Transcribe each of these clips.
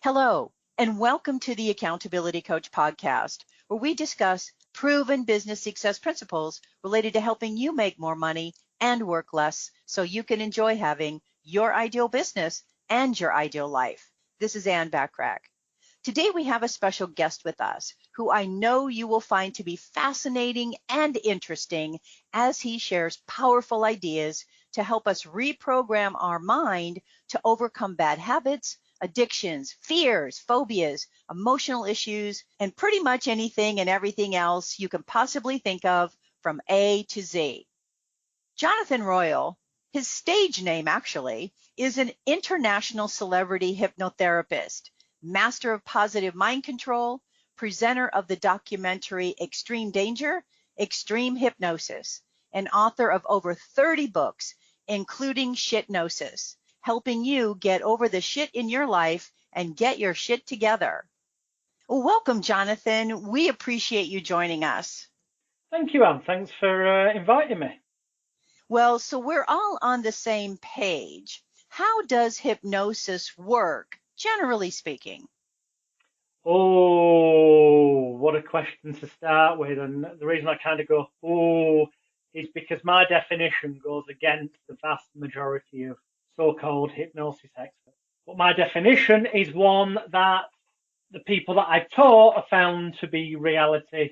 Hello, and welcome to the Accountability Coach podcast, where we discuss proven business success principles related to helping you make more money and work less so you can enjoy having your ideal business and your ideal life. This is Ann Backrack. Today we have a special guest with us who I know you will find to be fascinating and interesting as he shares powerful ideas to help us reprogram our mind to overcome bad habits, addictions, fears, phobias, emotional issues, and pretty much anything and everything else you can possibly think of from A to Z. Jonathan Royal, his stage name actually, is an international celebrity hypnotherapist, master of positive mind control, presenter of the documentary Extreme Danger, Extreme Hypnosis, and author of over 30 books, including Shitnosis, helping you get over the shit in your life and get your shit together. Welcome, Jonathan. We appreciate you joining us. Thank you, Anne. Thanks for inviting me. Well, so we're all on the same page. How does hypnosis work, generally speaking? Oh, what a question to start with. And the reason I kind of go, is because my definition goes against the vast majority of so-called hypnosis experts. But my definition is one that the people that I've taught are found to be reality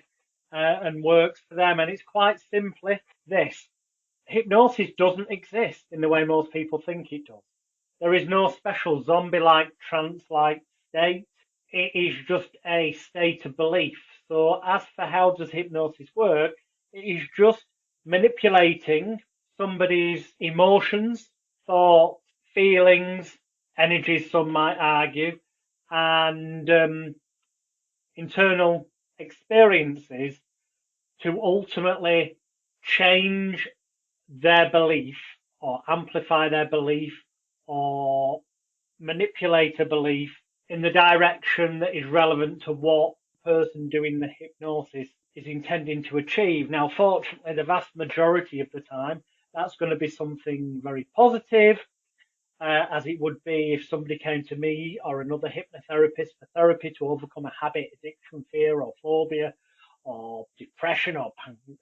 and works for them. And it's quite simply this. Hypnosis doesn't exist in the way most people think it does. There is no special zombie-like, trance-like state. It is just a state of belief. So as for how does hypnosis work, it is just manipulating somebody's emotions, thoughts, feelings, energies, some might argue, and internal experiences to ultimately change their belief or amplify their belief or manipulate a belief in the direction that is relevant to what the person doing the hypnosis is intending to achieve. Now, fortunately, the vast majority of the time, that's going to be something very positive, as it would be if somebody came to me or another hypnotherapist for therapy to overcome a habit, addiction, fear, or phobia, or depression, or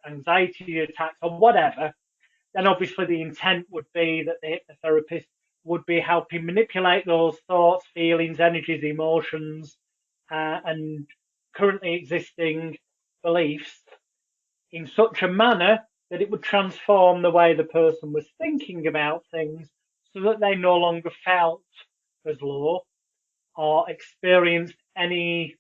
anxiety attacks, or whatever. Then obviously the intent would be that the hypnotherapist would be helping manipulate those thoughts, feelings, energies, emotions, and currently existing beliefs in such a manner that it would transform the way the person was thinking about things so that they no longer felt as low or experienced any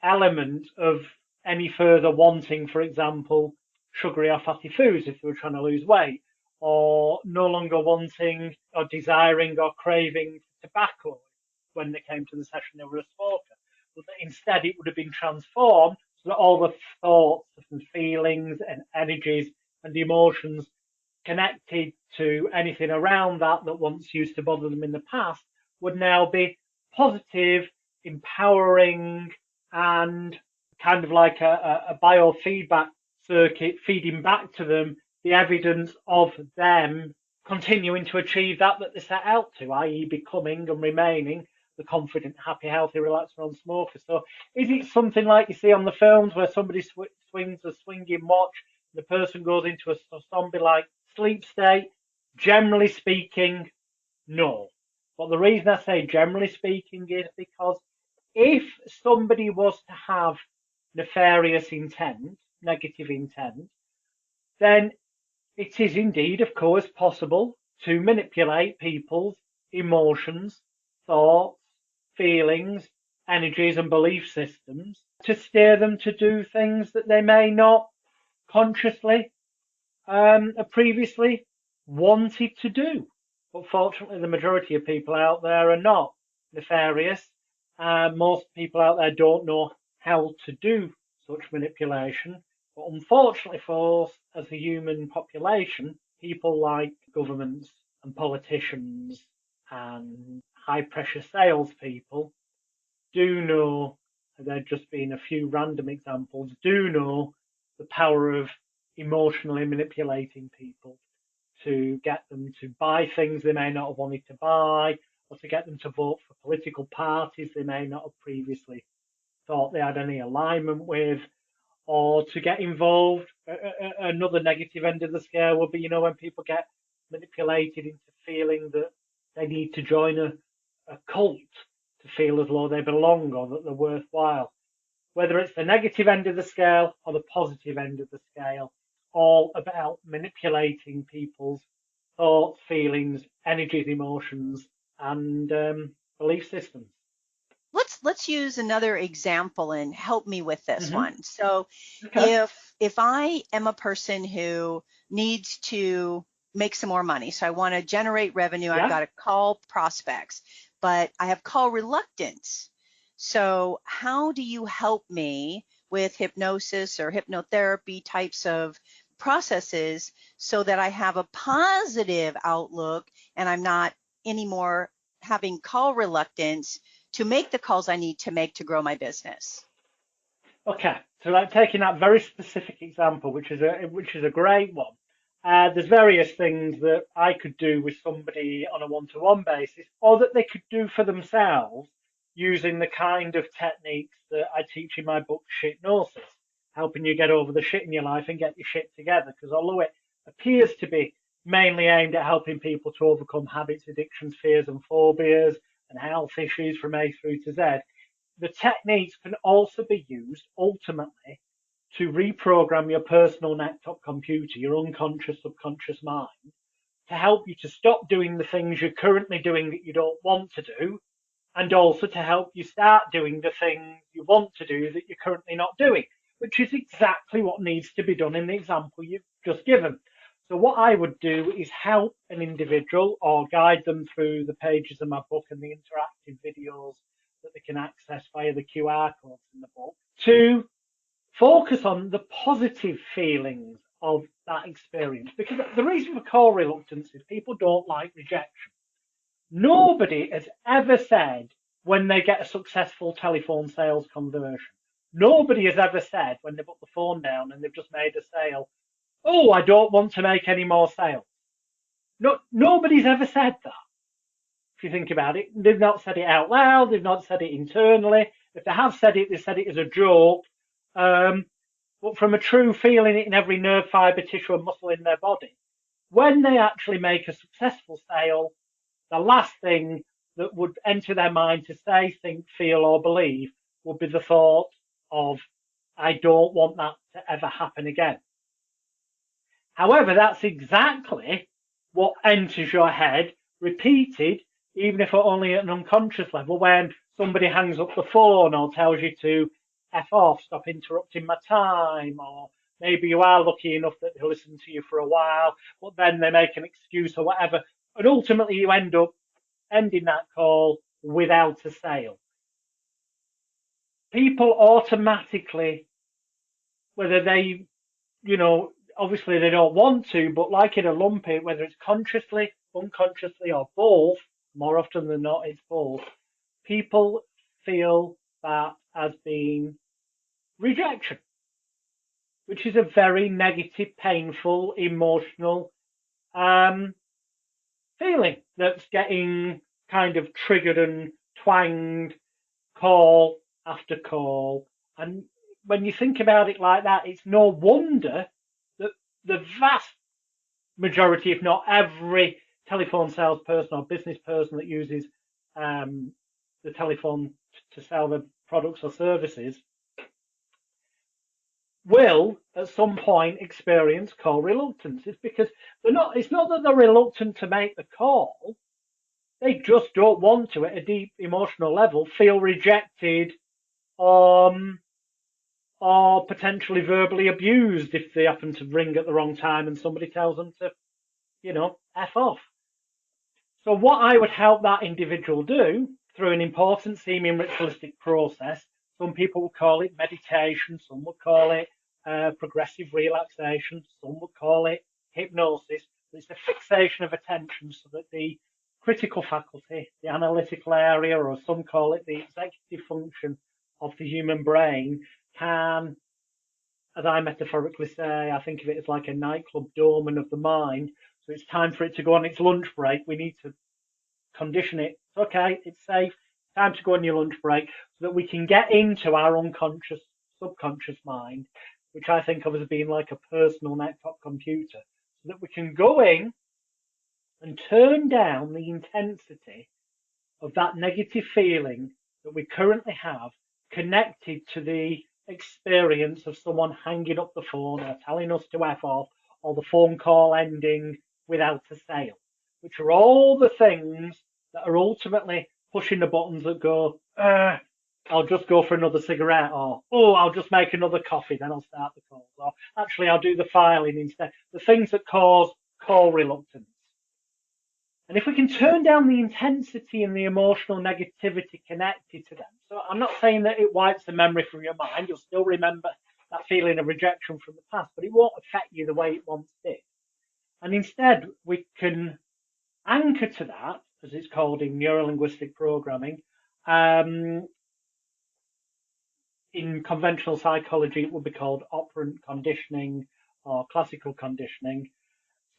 element of any further wanting, for example, sugary or fatty foods if they were trying to lose weight, or no longer wanting or desiring or craving tobacco when they came to the session they were a smoker. But instead it would have been transformed so that all the thoughts and feelings and energies and emotions connected to anything around that once used to bother them in the past would now be positive, empowering, and kind of like a biofeedback circuit feeding back to them the evidence of them continuing to achieve that they set out to, i.e. becoming and remaining the confident, happy, healthy, relaxed non-smoker. So is it something like you see on the films where somebody swings a swinging watch, the person goes into a zombie-like sleep state? Generally speaking, no. But the reason I say generally speaking is because if somebody was to have nefarious intent, negative intent, then it is indeed, of course, possible to manipulate people's emotions, thoughts, feelings, energies, and belief systems to steer them to do things that they may not consciously previously wanted to do. But fortunately, the majority of people out there are not nefarious. Most people out there don't know how to do such manipulation. But unfortunately for us as a human population, people like governments and politicians and high pressure salespeople do know, there just being a few random examples, do know the power of emotionally manipulating people to get them to buy things they may not have wanted to buy, or to get them to vote for political parties they may not have previously thought they had any alignment with, or to get involved. Another negative end of the scale would be, when people get manipulated into feeling that they need to join a cult to feel as though they belong or that they're worthwhile. Whether it's the negative end of the scale or the positive end of the scale, all about manipulating people's thoughts, feelings, energies, emotions, and belief systems. Let's use another example and help me with this one. So Okay. if I am a person who needs to make some more money, so I want to generate revenue, I've got to call prospects, but I have call reluctance. So how do you help me with hypnosis or hypnotherapy types of processes so that I have a positive outlook and I'm not anymore having call reluctance to make the calls I need to make to grow my business? Okay, so like taking that very specific example, which is a great one. There's various things that I could do with somebody on a one-to-one basis, or that they could do for themselves using the kind of techniques that I teach in my book, Shitnosis, helping you get over the shit in your life and get your shit together. Because although it appears to be mainly aimed at helping people to overcome habits, addictions, fears, and phobias, and health issues from A through to Z, the techniques can also be used ultimately to reprogram your personal laptop computer, your unconscious, subconscious mind, to help you to stop doing the things you're currently doing that you don't want to do, and also to help you start doing the things you want to do that you're currently not doing, which is exactly what needs to be done in the example you've just given. So what I would do is help an individual or guide them through the pages of my book and the interactive videos that they can access via the QR codes in the book to focus on the positive feelings of that experience. Because the reason for call reluctance is people don't like rejection. Nobody has ever said when they get a successful telephone sales conversion, nobody has ever said when they put the phone down and they've just made a sale, oh, I don't want to make any more sales. No, nobody's ever said that. If you think about it, they've not said it out loud, they've not said it internally. If they have said it, they said it as a joke. But from a true feeling in every nerve fiber, tissue, and muscle in their body, when they actually make a successful sale, the last thing that would enter their mind to say, think, feel, or believe would be the thought of, I don't want that to ever happen again. However, that's exactly what enters your head, repeated, even if only at an unconscious level, when somebody hangs up the phone or tells you to F off, stop interrupting my time, or maybe you are lucky enough that they'll listen to you for a while, but then they make an excuse or whatever, and ultimately you end up ending that call without a sale. People automatically, whether they, obviously they don't want to, but like in a lumpy, whether it's consciously, unconsciously, or both, more often than not, it's both, people feel that as being rejection, which is a very negative, painful, emotional feeling that's getting kind of triggered and twanged call after call. And when you think about it like that, it's no wonder that the vast majority, if not every telephone salesperson or business person that uses the telephone to sell their products or services will at some point experience call reluctance. It's because it's not that they're reluctant to make the call. They just don't want to, at a deep emotional level, feel rejected or potentially verbally abused if they happen to ring at the wrong time and somebody tells them to, F off. So what I would help that individual do through an important seeming ritualistic process, some people would call it meditation, some would call it progressive relaxation, some would call it hypnosis. It's the fixation of attention so that the critical faculty, the analytical area, or some call it the executive function of the human brain, can, as I metaphorically say, I think of it as like a nightclub doorman of the mind. So it's time for it to go on its lunch break. We need to condition it. It's okay, it's safe, time to go on your lunch break, so that we can get into our unconscious, subconscious mind, which I think of as being like a personal laptop computer, so that we can go in and turn down the intensity of that negative feeling that we currently have connected to the experience of someone hanging up the phone or telling us to F off, or the phone call ending without a sale, which are all the things that are ultimately pushing the buttons that go, I'll just go for another cigarette, or, oh, I'll just make another coffee, then I'll start the calls, or actually I'll do the filing instead. The things that cause call reluctance. And if we can turn down the intensity and the emotional negativity connected to them, so I'm not saying that it wipes the memory from your mind, you'll still remember that feeling of rejection from the past, but it won't affect you the way it once did. And instead, we can anchor to that, as it's called in neurolinguistic programming. In conventional psychology, it would be called operant conditioning or classical conditioning,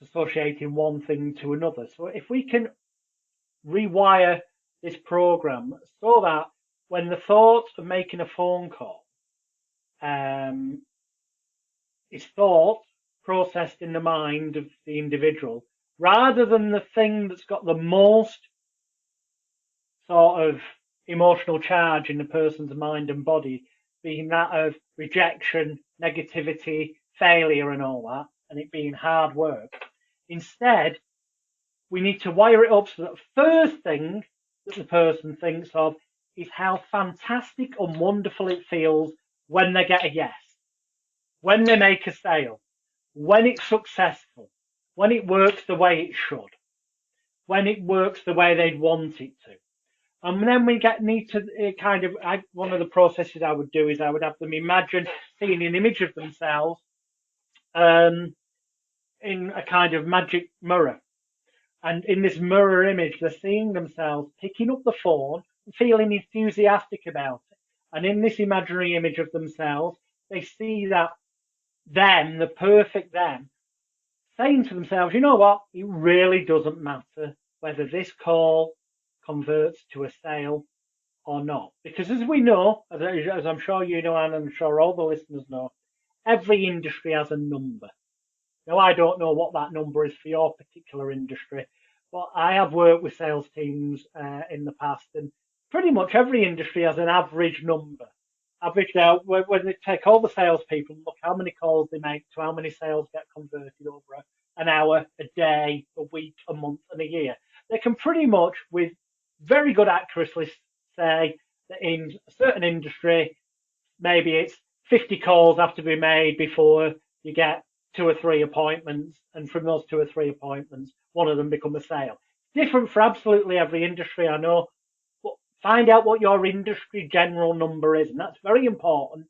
associating one thing to another. So if we can rewire this program so that when the thought of making a phone call is thought processed in the mind of the individual, rather than the thing that's got the most sort of emotional charge in the person's mind and body being that of rejection, negativity, failure and all that, and it being hard work. Instead, we need to wire it up so that the first thing that the person thinks of is how fantastic and wonderful it feels when they get a yes, when they make a sale, when it's successful, when it works the way it should, when it works the way they'd want it to. And then we need to one of the processes I would do is I would have them imagine seeing an image of themselves in a kind of magic mirror. And in this mirror image, they're seeing themselves picking up the phone and feeling enthusiastic about it. And in this imaginary image of themselves, they see that them, the perfect them, saying to themselves, you know what, it really doesn't matter whether this call converts to a sale or not. Because as we know, as I'm sure you know, and I'm sure all the listeners know, every industry has a number. Now, I don't know what that number is for your particular industry, but I have worked with sales teams in the past, and pretty much every industry has an average number. Averaged out when they take all the salespeople and look how many calls they make to how many sales get converted over an hour, a day, a week, a month, and a year. They can pretty much, with very good accuracy, say that in a certain industry, maybe it's 50 calls have to be made before you get 2 or 3 appointments, and from those 2 or 3 appointments, one of them become a sale. Different for absolutely every industry, I know, but find out what your industry general number is, and that's very important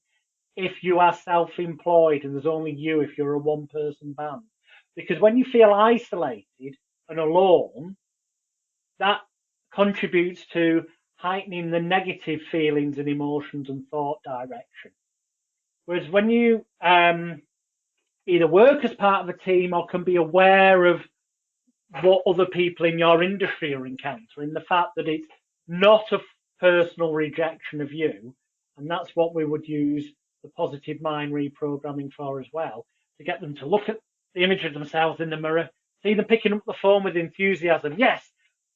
if you are self-employed and there's only you if you're a one-person band. Because when you feel isolated and alone, that contributes to heightening the negative feelings and emotions and thought direction. Whereas when you either work as part of a team or can be aware of what other people in your industry are encountering, the fact that it's not a personal rejection of you, and that's what we would use the positive mind reprogramming for as well, to get them to look at the image of themselves in the mirror, see them picking up the phone with enthusiasm. Yes,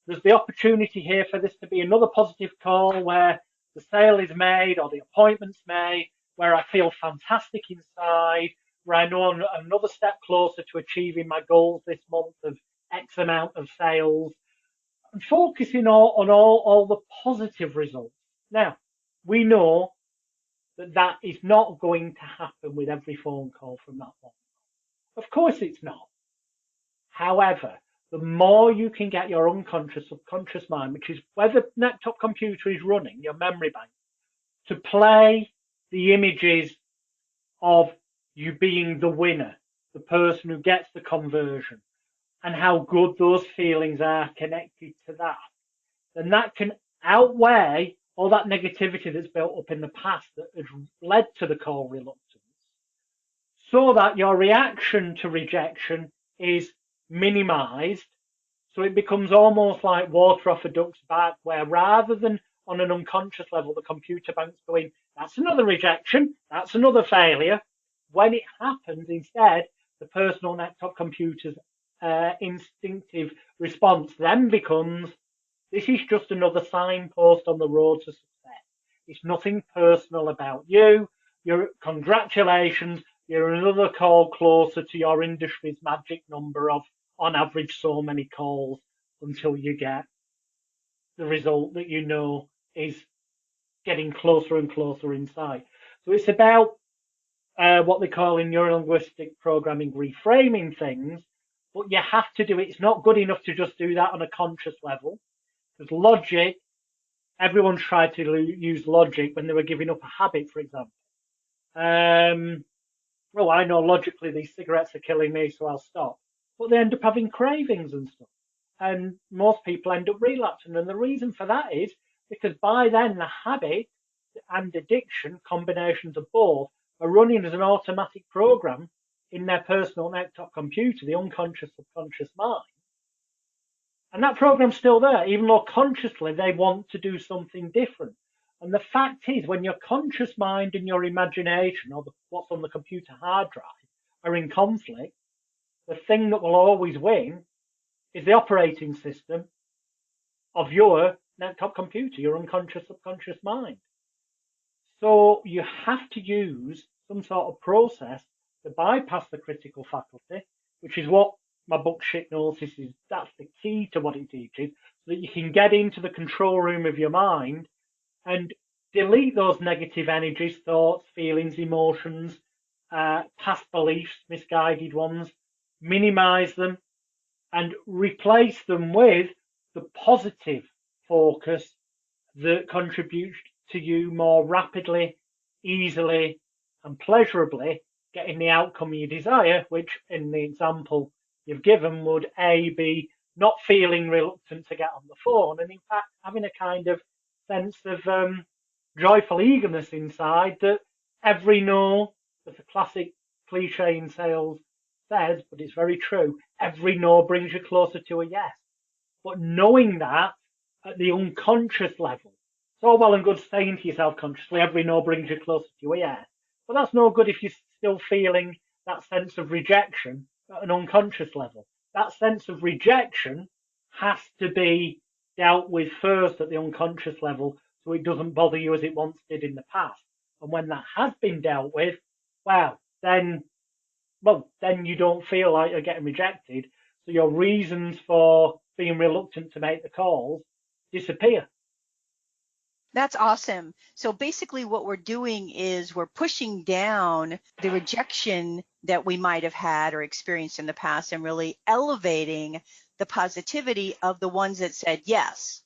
there's the opportunity here for this to be another positive call where the sale is made or the appointment's made, where I feel fantastic inside, where I know I'm another step closer to achieving my goals this month of X amount of sales, and focusing on all the positive results. Now, we know that is not going to happen with every phone call from that one. Of course it's not. However, the more you can get your unconscious, subconscious mind, which is where the laptop computer is running, your memory bank, to play the images of you being the winner, the person who gets the conversion, and how good those feelings are connected to that, then that can outweigh all that negativity that's built up in the past that has led to the call reluctance, so that your reaction to rejection is minimized, So it becomes almost like water off a duck's back, where rather than on an unconscious level, the computer bank's going, that's another rejection, that's another failure. When it happens, instead, the personal laptop computer's instinctive response then becomes, this is just another signpost on the road to success. It's nothing personal about you. Congratulations, you're another call closer to your industry's magic number of, on average, so many calls until you get the result that you know is getting closer and closer in sight. So it's about what they call in neurolinguistic programming reframing things, but you have to do it. It's not good enough to just do that on a conscious level, because logic, everyone's tried to use logic when they were giving up a habit, for example. Well, I know logically these cigarettes are killing me, so I'll stop. But they end up having cravings and stuff. And most people end up relapsing. And the reason for that is because by then the habit and addiction, combinations of both, are running as an automatic program in their personal laptop computer, the unconscious subconscious mind. And that program's still there, even though consciously they want to do something different. And the fact is, when your conscious mind and your imagination, or what's on the computer hard drive, are in conflict, the thing that will always win is the operating system of your laptop computer, your unconscious subconscious mind. So you have to use some sort of process to bypass the critical faculty, which is what my book Shitnosis is. That's the key to what it teaches, so that you can get into the control room of your mind and delete those negative energies, thoughts, feelings, emotions, past beliefs, misguided ones, minimize them, and replace them with the positive focus that contributes to you more rapidly, easily, and pleasurably getting the outcome you desire, which in the example you've given would be not feeling reluctant to get on the phone, and in fact having a kind of sense of joyful eagerness inside that every no, as a classic cliche in sales says, but it's very true, every no brings you closer to a yes. But knowing that at the unconscious level, it's all well and good saying to yourself consciously, every no brings you closer to a yes, but that's no good if you're still feeling that sense of rejection at an unconscious level. That sense of rejection has to be dealt with first at the unconscious level, so it doesn't bother you as it once did in the past. And when that has been dealt with, then you don't feel like you're getting rejected. So your reasons for being reluctant to make the calls disappear. That's awesome. So basically what we're doing is we're pushing down the rejection that we might have had or experienced in the past and really elevating the positivity of the ones that said yes.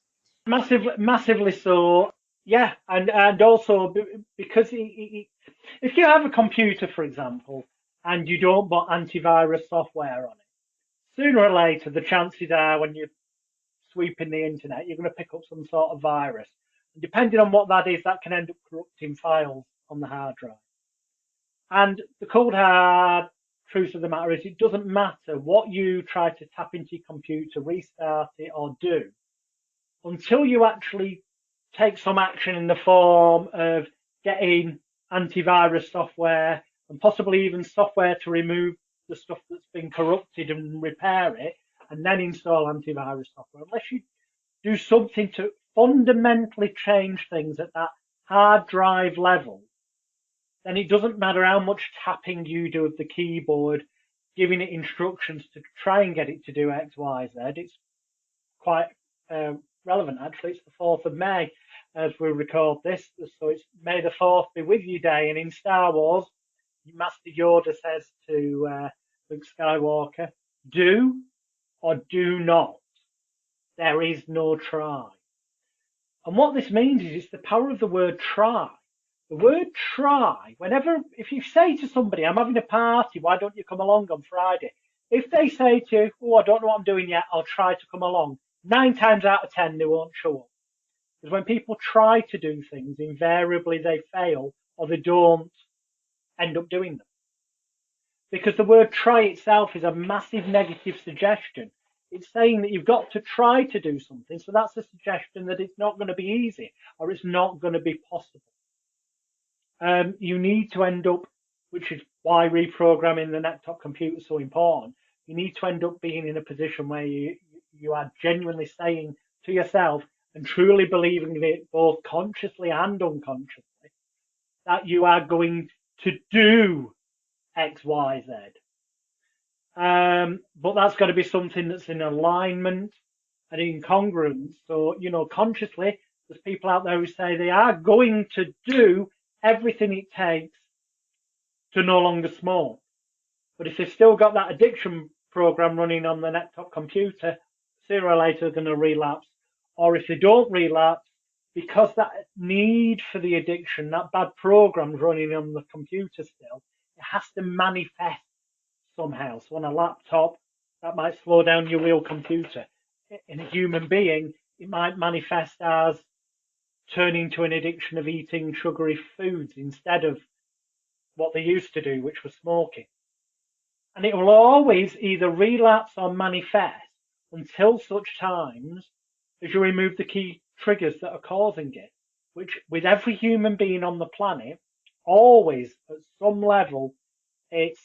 Massively so. Yeah. And also because if you have a computer, for example, and you don't put antivirus software on it, sooner or later, the chances are when you're sweeping the internet, you're going to pick up some sort of virus. And depending on what that is, that can end up corrupting files on the hard drive. And the cold hard truth of the matter is it doesn't matter what you try to tap into your computer, restart it or do, until you actually take some action in the form of getting antivirus software and possibly even software to remove the stuff that's been corrupted and repair it, and then install antivirus software. Unless you do something to fundamentally change things at that hard drive level, then it doesn't matter how much tapping you do of the keyboard, giving it instructions to try and get it to do X, Y, Z. It's quite relevant, actually. It's the 4th of May as we record this, so it's May the 4th be with you day. And in Star Wars, Master Yoda says to Luke Skywalker, do or do not. There is no try. And what this means is it's the power of the word try. The word try, if you say to somebody, I'm having a party, why don't you come along on Friday? If they say to you, oh, I don't know what I'm doing yet, I'll try to come along, 9 times out of 10, they won't show up. Because when people try to do things, invariably they fail or they don't end up doing them. Because the word try itself is a massive negative suggestion. It's saying that you've got to try to do something. So that's a suggestion that it's not going to be easy or it's not going to be possible. You need to end up, which is why reprogramming the neck-top computer is so important. You need to end up being in a position where you are genuinely saying to yourself and truly believing it both consciously and unconsciously that you are going to do X, Y, Z. But that's got to be something that's in alignment and in congruence. So, consciously, there's people out there who say they are going to do everything it takes to no longer smoke. But if they've still got that addiction program running on the neck-top computer, sooner or later they're going to relapse. Or if they don't relapse, because that need for the addiction, that bad program's running on the computer still, it has to manifest somehow. So on a laptop, that might slow down your real computer. In a human being, it might manifest as turning to an addiction of eating sugary foods instead of what they used to do, which was smoking. And it will always either relapse or manifest until such times as you remove the key triggers that are causing it, which with every human being on the planet, always at some level, it's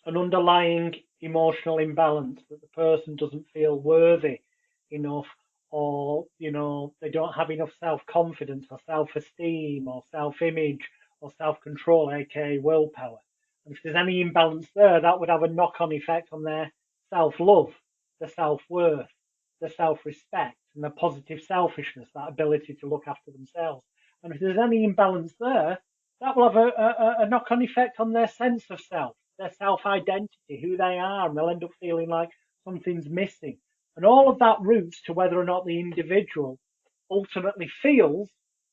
an underlying emotional imbalance that the person doesn't feel worthy enough, or they don't have enough self-confidence or self-esteem or self-image or self-control, aka willpower. And if there's any imbalance there, that would have a knock-on effect on their self-love, their self-worth, their self-respect, and their positive selfishness, that ability to look after themselves. And if there's any imbalance there, that will have a knock-on effect on their sense of self, their self-identity, who they are, and they'll end up feeling like something's missing. And all of that roots to whether or not the individual ultimately feels,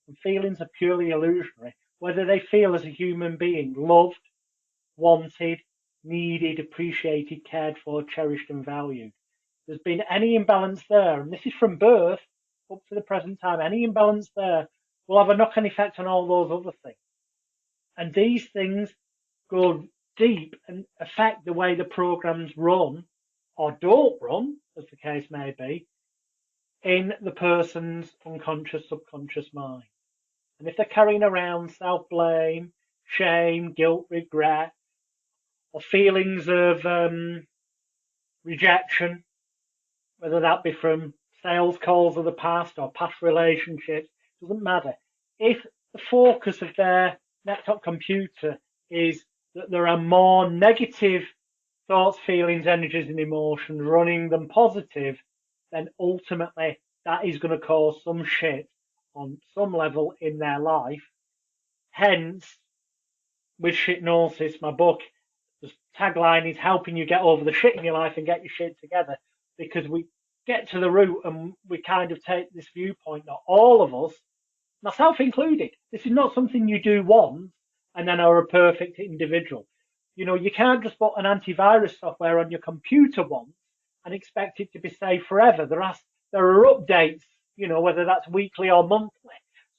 and feelings are purely illusionary, whether they feel as a human being loved, wanted, needed, appreciated, cared for, cherished, and valued. There's been any imbalance there, and this is from birth up to the present time, any imbalance there will have a knock-on effect on all those other things. And these things go deep and affect the way the programs run or don't run, as the case may be, in the person's unconscious, subconscious mind. And if they're carrying around self-blame, shame, guilt, regret, or feelings of rejection, whether that be from sales calls of the past or past relationships, doesn't matter. If the focus of their neck-top computer is that there are more negative thoughts, feelings, energies, and emotions running than positive, then ultimately that is going to cause some shit on some level in their life. Hence, with Shitnosis, my book, the tagline is helping you get over the shit in your life and get your shit together, because we get to the root and we kind of take this viewpoint that all of us, myself included, this is not something you do once and then are a perfect individual. You can't just put an antivirus software on your computer once and expect it to be safe forever. There are updates, whether that's weekly or monthly.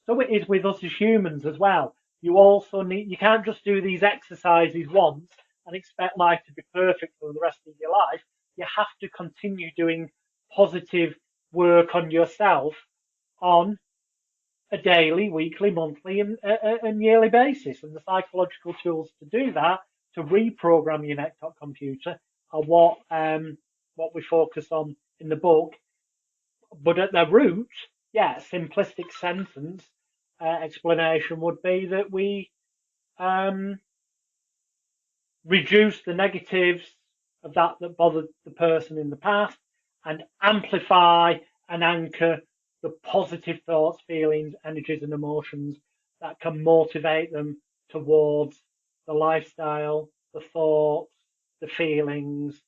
So it is with us as humans as well. You can't just do these exercises once and expect life to be perfect for the rest of your life. You have to continue doing positive work on yourself on a daily, weekly, monthly, and yearly basis. And the psychological tools to do that, to reprogram your neck-top computer, are what we focus on in the book. But at the root, simplistic sentence explanation would be that we reduce the negatives of that bothered the person in the past and amplify and anchor the positive thoughts, feelings, energies, and emotions that can motivate them towards the lifestyle, the thoughts, the feelings,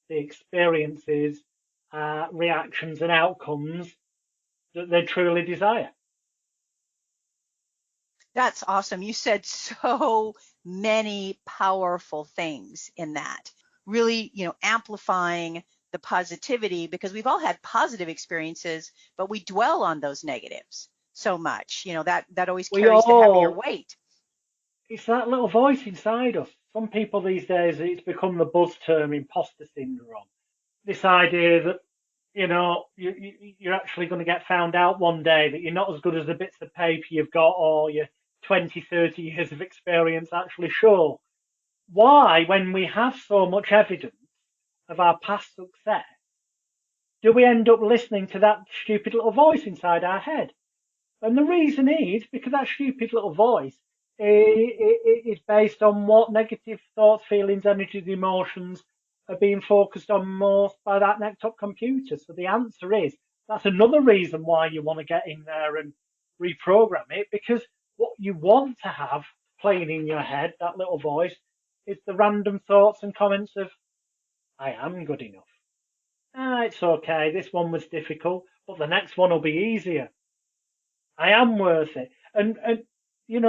the experiences, reactions, and outcomes that they truly desire. That's awesome. You said so many powerful things in that. Really, amplifying the positivity, because we've all had positive experiences, but we dwell on those negatives so much. That always carries the heavier weight. It's that little voice inside us. Some people these days, it's become the buzz term, imposter syndrome. this idea that, you're actually going to get found out one day, that you're not as good as the bits of paper you've got or your 20, 30 years of experience actually show. Why, when we have so much evidence of our past success, do we end up listening to that stupid little voice inside our head? And the reason is because that stupid little voice is based on what negative thoughts, feelings, energies, emotions are being focused on most by that neck-top computer. So the answer is, that's another reason why you want to get in there and reprogram it, because what you want to have playing in your head, that little voice, is the random thoughts and comments of, I am good enough. It's okay, this one was difficult, but the next one will be easier. I am worth it. And you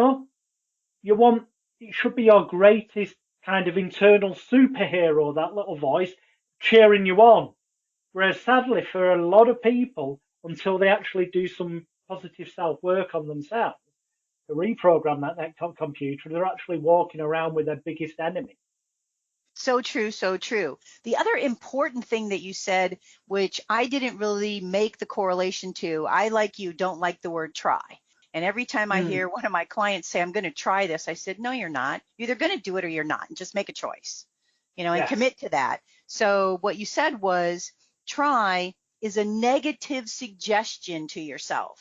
want, it should be your greatest kind of internal superhero, that little voice cheering you on. Whereas sadly, for a lot of people, until they actually do some positive self-work on themselves to reprogram that neck-top computer, they're actually walking around with their biggest enemy. So true, so true. The other important thing that you said, which I didn't really make the correlation to, I, like you, don't like the word try. And every time I hear one of my clients say, I'm going to try this, I said, no, you're not. You're either going to do it or you're not. And just make a choice, and commit to that. So what you said was, try is a negative suggestion to yourself.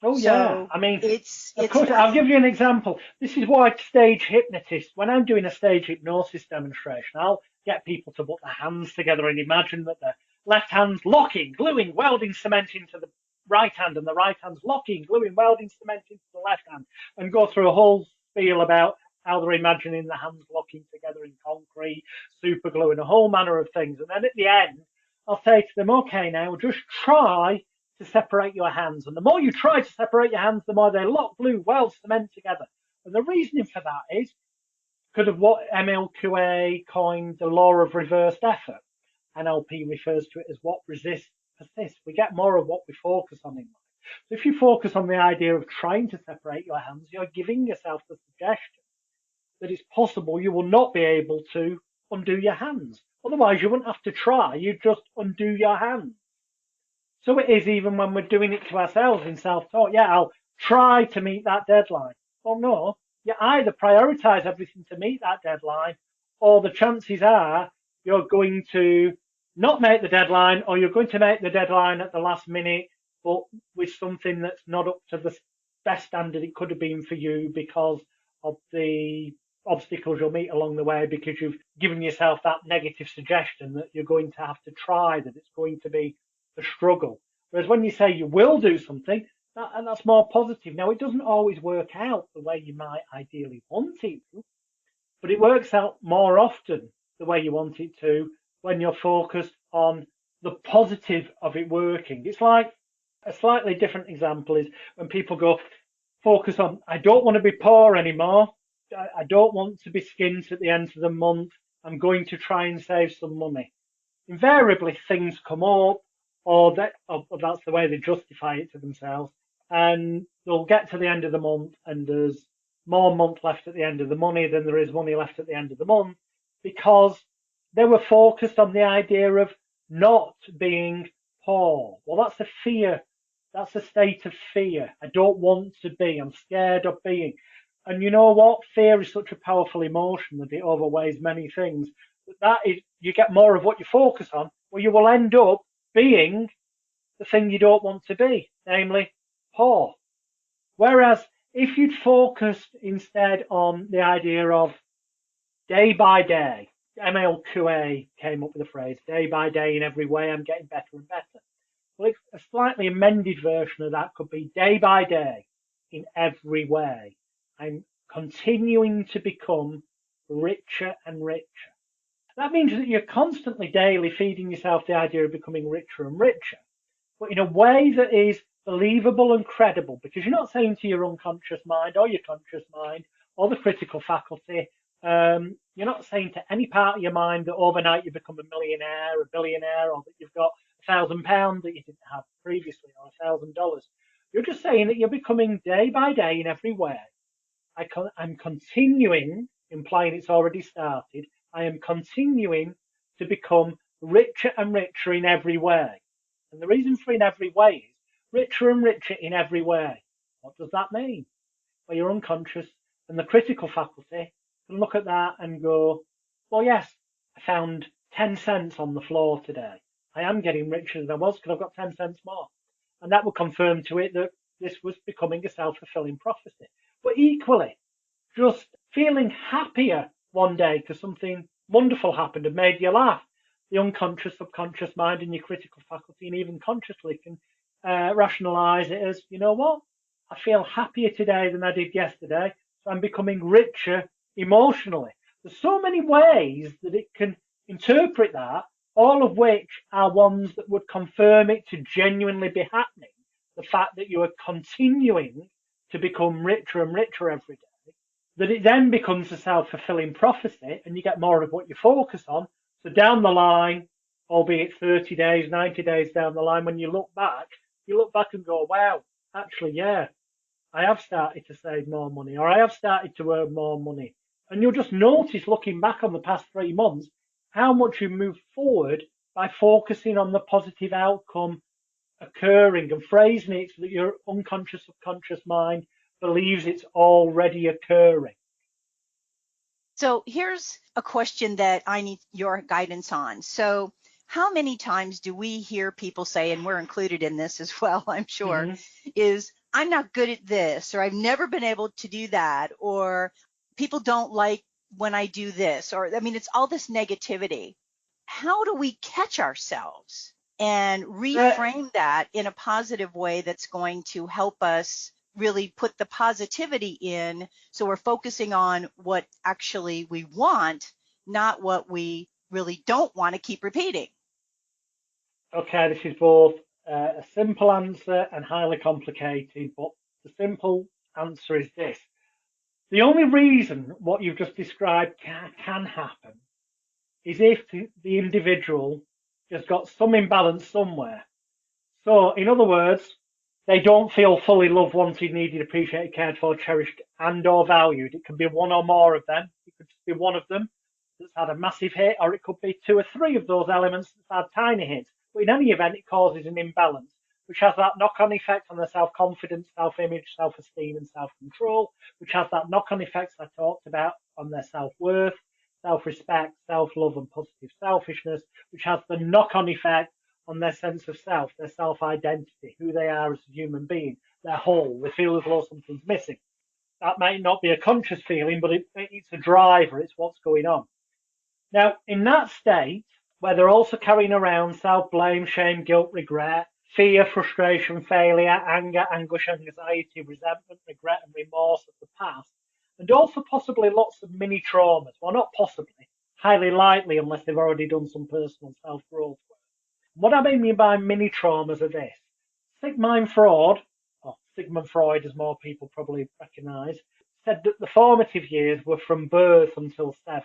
Oh, So yeah. I mean, it's of course, I'll give you an example. This is why stage hypnotists, when I'm doing a stage hypnosis demonstration, I'll get people to put their hands together and imagine that the left hand's locking, gluing, welding cement into the right hand, and the right hand's locking, gluing, welding cement into the left hand, and go through a whole spiel about how they're imagining the hands locking together in concrete, super glue, and a whole manner of things. And then at the end, I'll say to them, okay, now just try to separate your hands. And the more you try to separate your hands, the more they lock, glue, weld, cement together. And the reasoning for that is because of what MLQA coined the law of reversed effort. NLP refers to it as what resists persists. We get more of what we focus on in life. So if you focus on the idea of trying to separate your hands, you're giving yourself the suggestion that it's possible you will not be able to undo your hands. Otherwise, you wouldn't have to try. You just undo your hands. So it is even when we're doing it to ourselves in self-talk. Yeah, I'll try to meet that deadline. Well, no, you either prioritize everything to meet that deadline, or the chances are you're going to not make the deadline, or you're going to make the deadline at the last minute, but with something that's not up to the best standard it could have been for you because of the obstacles you'll meet along the way, because you've given yourself that negative suggestion that you're going to have to try, that it's going to be a struggle. Whereas when you say you will do something, that's more positive. Now, it doesn't always work out the way you might ideally want it to, but it works out more often the way you want it to when you're focused on the positive of it working. It's like a slightly different example is when people go, focus on, I don't want to be poor anymore. I don't want to be skint at the end of the month. I'm going to try and save some money. Invariably, things come up, or that's the way they justify it to themselves, and they'll get to the end of the month and there's more month left at the end of the money than there is money left at the end of the month, because they were focused on the idea of not being poor. Well, that's a fear. That's a state of fear. I don't want to be. I'm scared of being. And you know what? Fear is such a powerful emotion that it overweighs many things. That is, you get more of what you focus on, well, you will end up being the thing you don't want to be, namely poor. Whereas if you'd focused instead on the idea of day by day, MLQA came up with the phrase, day by day in every way, I'm getting better and better. Well, a slightly amended version of that could be day by day in every way. I'm continuing to become richer and richer. That means that you're constantly daily feeding yourself the idea of becoming richer and richer, but in a way that is believable and credible, because you're not saying to your unconscious mind or your conscious mind or the critical faculty, you're not saying to any part of your mind that overnight you become a millionaire, a billionaire, or that you've got £1,000 that you didn't have previously, or $1,000. You're just saying that you're becoming day by day in every way. I'm continuing, implying it's already started, I am continuing to become richer and richer in every way. And the reason for in every way is richer and richer in every way. What does that mean? Well, your unconscious and the critical faculty can look at that and go, well, yes, I found 10 cents on the floor today. I am getting richer than I was because I've got 10 cents more. And that will confirm to it that this was becoming a self-fulfilling prophecy. But equally, just feeling happier one day because something wonderful happened and made you laugh. The unconscious, subconscious mind and your critical faculty and even consciously can rationalize it as, you know what? I feel happier today than I did yesterday. So I'm becoming richer emotionally. There's so many ways that it can interpret that, all of which are ones that would confirm it to genuinely be happening. The fact that you are continuing to become richer and richer every day, that it then becomes a self-fulfilling prophecy and you get more of what you focus on. So down the line, albeit 30 days, 90 days down the line, when you look back and go, wow, actually, yeah, I have started to save more money or I have started to earn more money. And you'll just notice looking back on the past 3 months, how much you move forward by focusing on the positive outcome occurring and phrasing it so that your unconscious, subconscious mind believes it's already occurring. So here's a question that I need your guidance on. So how many times do we hear people say, and we're included in this as well, I'm sure, is I'm not good at this, or I've never been able to do that, or people don't like when I do this, or I mean, it's all this negativity. How do we catch ourselves and reframe that in a positive way that's going to help us really put the positivity in, so we're focusing on what actually we want, not what we really don't want to keep repeating? Okay, this is both a simple answer and highly complicated, but the simple answer is this. The only reason what you've just described can happen is if the individual has got some imbalance somewhere. So, in other words, they don't feel fully loved, wanted, needed, appreciated, cared for, cherished, and or valued. It can be one or more of them. It could be one of them that's had a massive hit, or it could be 2 or 3 of those elements that's had tiny hits. But in any event, it causes an imbalance, which has that knock-on effect on their self-confidence, self-image, self-esteem, and self-control, which has that knock-on effects I talked about on their self-worth, self-respect, self-love, and positive selfishness, which has the knock-on effect on their sense of self, their self-identity, who they are as a human being, their whole. They feel as though something's missing. That might not be a conscious feeling, but it's a driver. It's what's going on. Now, in that state, where they're also carrying around self-blame, shame, guilt, regret, fear, frustration, failure, anger, anguish, anxiety, resentment, regret, and remorse of the past, and also possibly lots of mini traumas. Well, not possibly, highly likely, unless they've already done some personal self-growth work. What I mean by mini traumas are this. Sigmund Freud, or Sigmund Freud as more people probably recognise, said that the formative years were from birth until 7.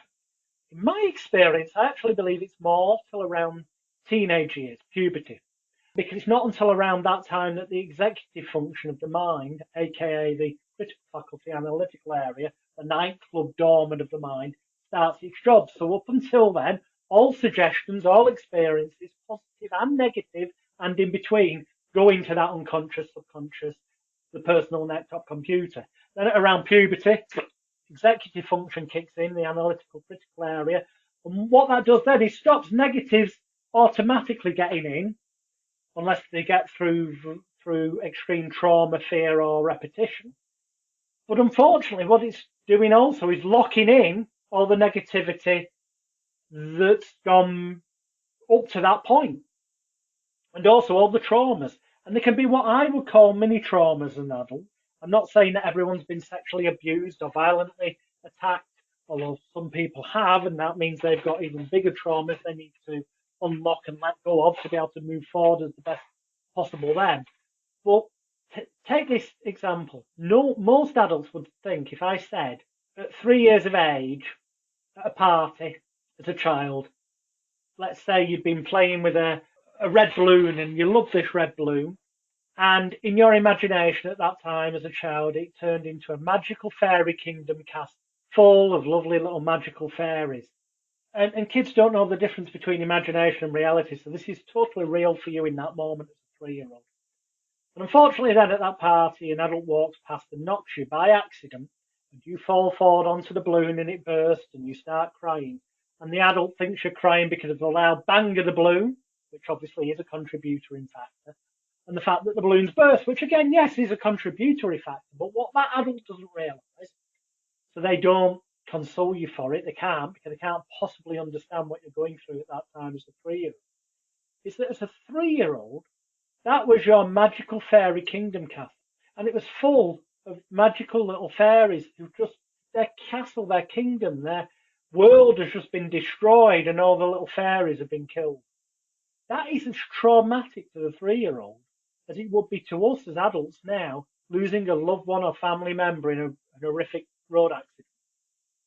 In my experience, I actually believe it's more till around teenage years, puberty, because it's not until around that time that the executive function of the mind, aka the critical faculty analytical area, the nightclub dormant of the mind, starts its job. So up until then, all suggestions, all experiences, positive and negative, and in between, go into that unconscious, subconscious, the personal laptop computer. Then at around puberty, executive function kicks in, the analytical critical area. And what that does then is stops negatives automatically getting in, unless they get through extreme trauma, fear, or repetition. But unfortunately, what it's doing also is locking in all the negativity that's gone up to that point, and also all the traumas. And they can be what I would call mini traumas as an adult. I'm not saying that everyone's been sexually abused or violently attacked, although some people have, and that means they've got even bigger traumas they need to unlock and let go of to be able to move forward as the best possible then. But take this example. No, most adults would think if I said at 3 years of age at a party as a child, let's say you'd been playing with a red balloon and you love this red balloon, and in your imagination at that time as a child, it turned into a magical fairy kingdom cast full of lovely little magical fairies. And kids don't know the difference between imagination and reality, so this is totally real for you in that moment as a 3-year-old. And unfortunately, then at that party, an adult walks past and knocks you by accident, and you fall forward onto the balloon and it bursts, and you start crying. And the adult thinks you're crying because of the loud bang of the balloon, which obviously is a contributory factor, and the fact that the balloon's burst, which again, yes, is a contributory factor. But what that adult doesn't realise, so they don't console you for it, they can't, because they can't possibly understand what you're going through at that time as a 3-year-old, is that as a 3-year-old, that was your magical fairy kingdom castle. And it was full of magical little fairies who just, their castle, their kingdom, their world has just been destroyed and all the little fairies have been killed. That is as traumatic to the 3-year-old as it would be to us as adults now, losing a loved one or family member in an horrific road accident.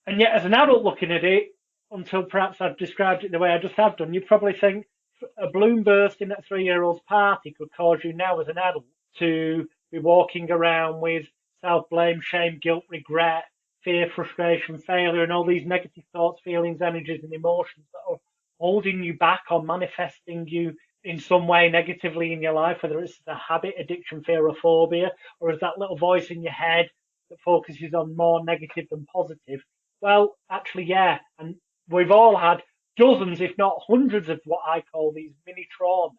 And yet, as an adult looking at it, until perhaps I've described it the way I just have done, you'd probably think a balloon bursting at a 3-year-old's party could cause you now as an adult to be walking around with self-blame, shame, guilt, regret, fear, frustration, failure, and all these negative thoughts, feelings, energies, and emotions that are holding you back or manifesting you in some way negatively in your life, whether it's a habit, addiction, fear, or phobia, or is that little voice in your head that focuses on more negative than positive. Well, actually, yeah. And we've all had dozens, if not hundreds, of what I call these mini traumas,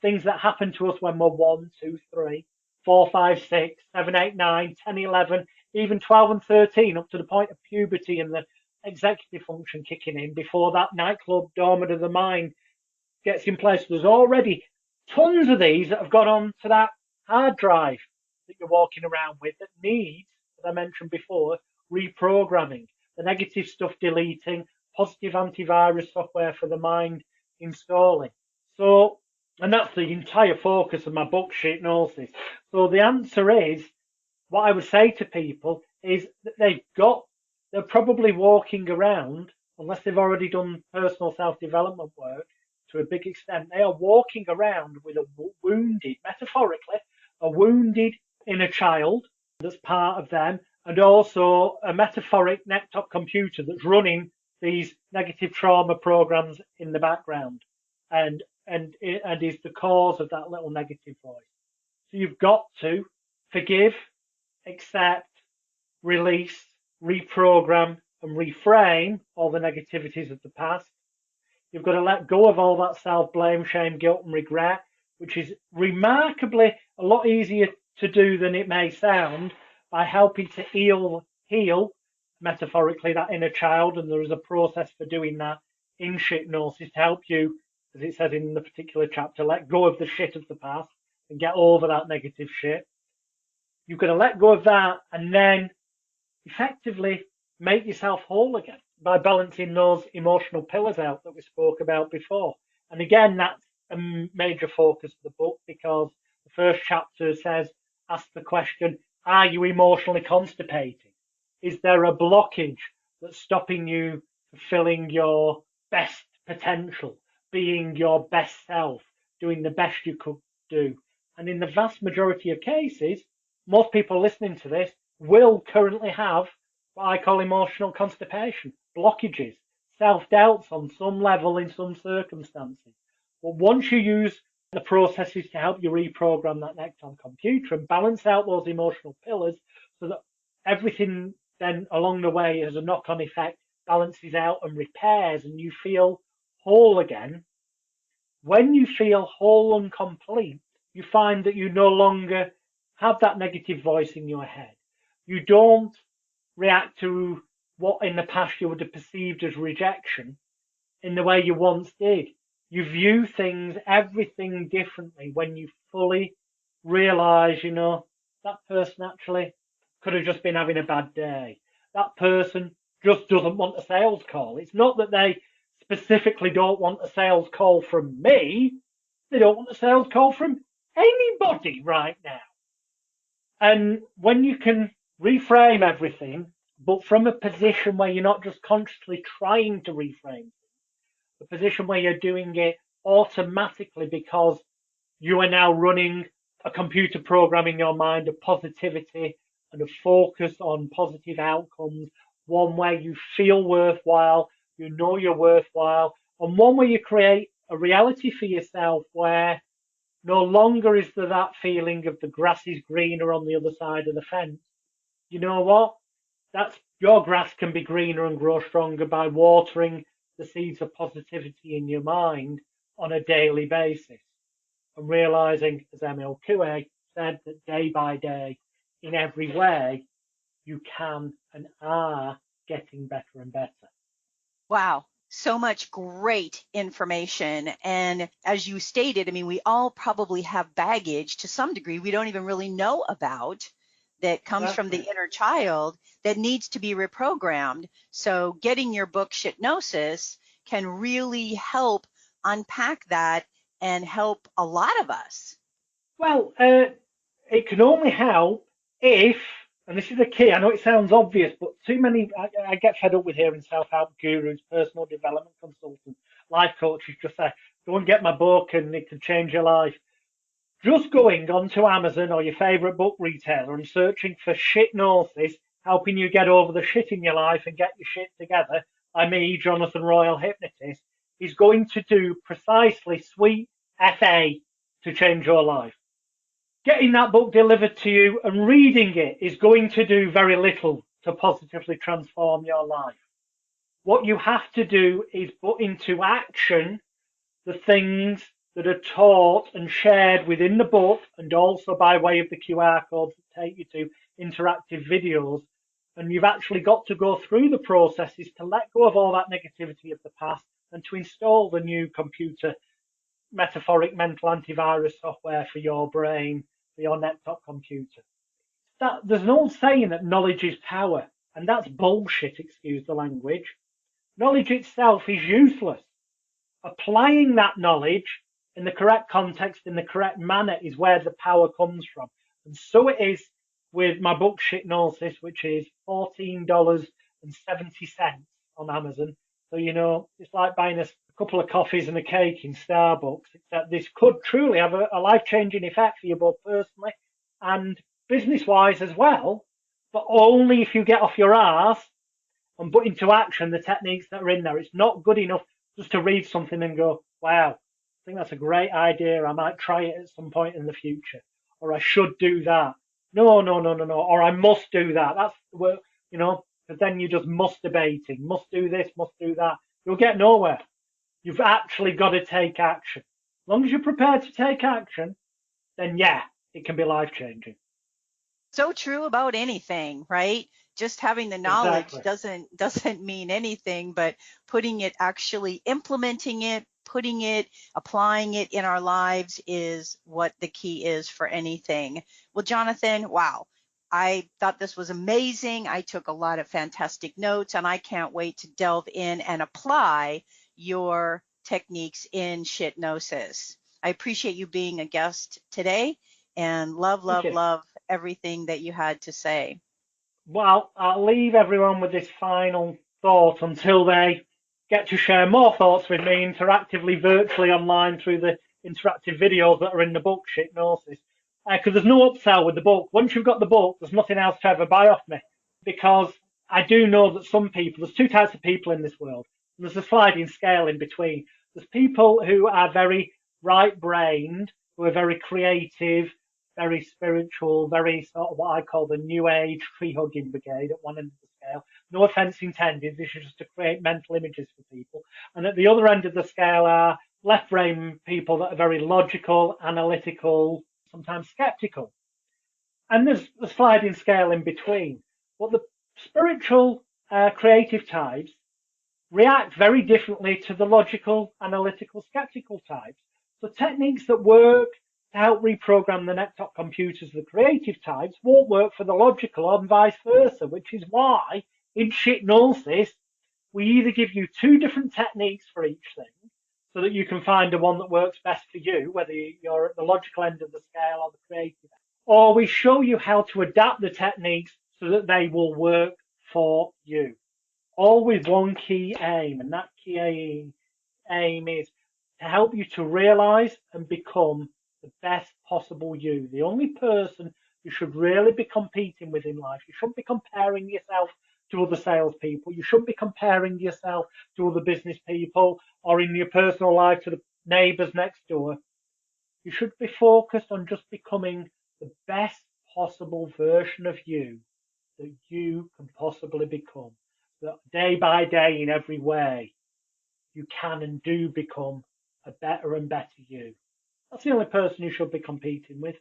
things that happen to us when we're 1, 2, 3, 4, 5, 6, 7, 8, 9, 10, 11, even 12 and 13, up to the point of puberty and the executive function kicking in before that nightclub dormant of the mind gets in place. There's already tons of these that have got onto that hard drive that you're walking around with that needs, as I mentioned before, reprogramming. The negative stuff deleting, positive antivirus software for the mind installing. So, and that's the entire focus of my book, Shitnosis. So the answer is, what I would say to people is that they're probably walking around, unless they've already done personal self-development work to a big extent, they are walking around with a wounded, metaphorically, a wounded inner child that's part of them, and also a metaphoric laptop computer that's running these negative trauma programs in the background and is the cause of that little negative voice. So you've got to forgive, accept, release, reprogram, and reframe all the negativities of the past. You've got to let go of all that self-blame, shame, guilt, and regret, which is remarkably a lot easier to do than it may sound, by helping to heal metaphorically that inner child. And there is a process for doing that in Shitnosis to help you, as it says in the particular chapter, let go of the shit of the past and get over that negative shit. You've got to let go of that and then effectively make yourself whole again by balancing those emotional pillars out that we spoke about before. And again, that's a major focus of the book, because the first chapter says, ask the question, are you emotionally constipated? Is there a blockage that's stopping you fulfilling your best potential, being your best self, doing the best you could do? And in the vast majority of cases, most people listening to this will currently have what I call emotional constipation, blockages, self-doubts on some level in some circumstances. But once you use the processes to help you reprogram that Necton computer and balance out those emotional pillars so that everything then along the way as a knock-on effect balances out and repairs and you feel whole again. When you feel whole and complete, you find that you no longer have that negative voice in your head. You don't react to what in the past you would have perceived as rejection in the way you once did. You view things, everything differently when you fully realize, that person actually could have just been having a bad day. That person just doesn't want a sales call. It's not that they specifically don't want a sales call from me. They don't want a sales call from anybody right now. And when you can reframe everything, but from a position where you're not just consciously trying to reframe, a position where you're doing it automatically because you are now running a computer program in your mind of positivity and a focus on positive outcomes, one where you feel worthwhile, you know you're worthwhile, and one where you create a reality for yourself where no longer is there that feeling of the grass is greener on the other side of the fence. You know what? That's your grass can be greener and grow stronger by watering the seeds of positivity in your mind on a daily basis and realizing, as Emil Coué said, that day by day, in every way, you can and are getting better and better. Wow. So much great information. And as you stated, I mean, we all probably have baggage to some degree we don't even really know about that comes from the inner child that needs to be reprogrammed. So getting your book Shitnosis can really help unpack that and help a lot of us. Well, it can only help if, and this is the key, I know it sounds obvious, but too many, I get fed up with hearing self-help gurus, personal development consultants, life coaches just say, go and get my book and it can change your life. Just going onto Amazon or your favourite book retailer and searching for Shitnosis, helping you get over the shit in your life and get your shit together, by me, Jonathan Royal Hypnotist, is going to do precisely sweet FA to change your life. Getting that book delivered to you and reading it is going to do very little to positively transform your life. What you have to do is put into action the things that are taught and shared within the book and also by way of the QR codes that take you to interactive videos. And you've actually got to go through the processes to let go of all that negativity of the past and to install the new computer metaphoric mental antivirus software for your brain, for your laptop computer. There's an old saying that knowledge is power, and that's bullshit, excuse the language. Knowledge itself is useless. Applying that knowledge in the correct context, in the correct manner, is where the power comes from. And so it is with my book Shitnosis, which is $14.70 on Amazon. So, you know, it's like buying a couple of coffees and a cake in Starbucks, except this could truly have a life-changing effect for you both personally and business-wise as well, but only if you get off your arse and put into action the techniques that are in there. It's not good enough just to read something and go, wow, I think that's a great idea. I might try it at some point in the future, or I should do that. No, or I must do that. That's the word, you know, because then you're just masturbating, must do this, must do that. You'll get nowhere. You've actually got to take action. As long as you're prepared to take action, then yeah, it can be life-changing. So true about anything, right? Just having the knowledge Exactly. doesn't mean anything, but putting it, actually implementing it, putting it, applying it in our lives is what the key is for anything. Well, Jonathan, wow. I thought this was amazing. I took a lot of fantastic notes, and I can't wait to delve in and apply your techniques in Shitnosis. I appreciate you being a guest today, and love everything that you had to say. Well, I'll leave everyone with this final thought until they get to share more thoughts with me interactively, virtually online through the interactive videos that are in the book, Shitnosis. Because there's no upsell with the book. Once you've got the book, there's nothing else to ever buy off me. Because I do know that some people, there's two types of people in this world. And there's a sliding scale in between. There's people who are very right-brained, who are very creative, very spiritual, very sort of what I call the new age tree hugging brigade at one end of the scale. No offense intended, this is just to create mental images for people. And at the other end of the scale are left brain people that are very logical, analytical, sometimes skeptical. And there's a sliding scale in between. But the spiritual, creative types react very differently to the logical, analytical, skeptical types. So techniques that work to help reprogram the laptop computers, the creative types, won't work for the logical and vice versa, which is why in Shitnosis, we either give you two different techniques for each thing so that you can find the one that works best for you, whether you're at the logical end of the scale or the creative, or we show you how to adapt the techniques so that they will work for you. All with one key aim, and that key aim is to help you to realize and become the best possible you. The only person you should really be competing with in life. You shouldn't be comparing yourself to other salespeople. You shouldn't be comparing yourself to other business people or in your personal life to the neighbours next door. You should be focused on just becoming the best possible version of you that you can possibly become. That day by day, in every way, you can and do become a better and better you. That's the only person you should be competing with.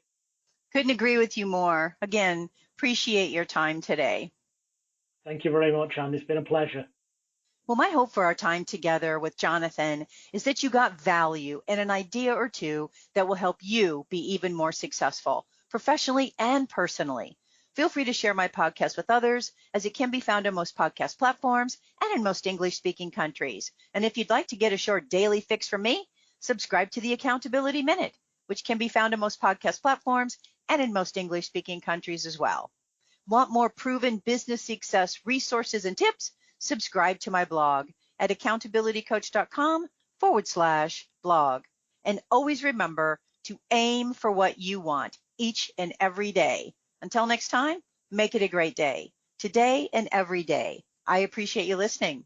Couldn't agree with you more. Again, appreciate your time today. Thank you very much, Anne. It's been a pleasure. Well, my hope for our time together with Jonathan is that you got value and an idea or two that will help you be even more successful, professionally and personally. Feel free to share my podcast with others, as it can be found on most podcast platforms and in most English-speaking countries. And if you'd like to get a short daily fix from me, subscribe to the Accountability Minute, which can be found on most podcast platforms and in most English-speaking countries as well. Want more proven business success resources and tips? Subscribe to my blog at accountabilitycoach.com/blog. And always remember to aim for what you want each and every day. Until next time, make it a great day, today and every day. I appreciate you listening.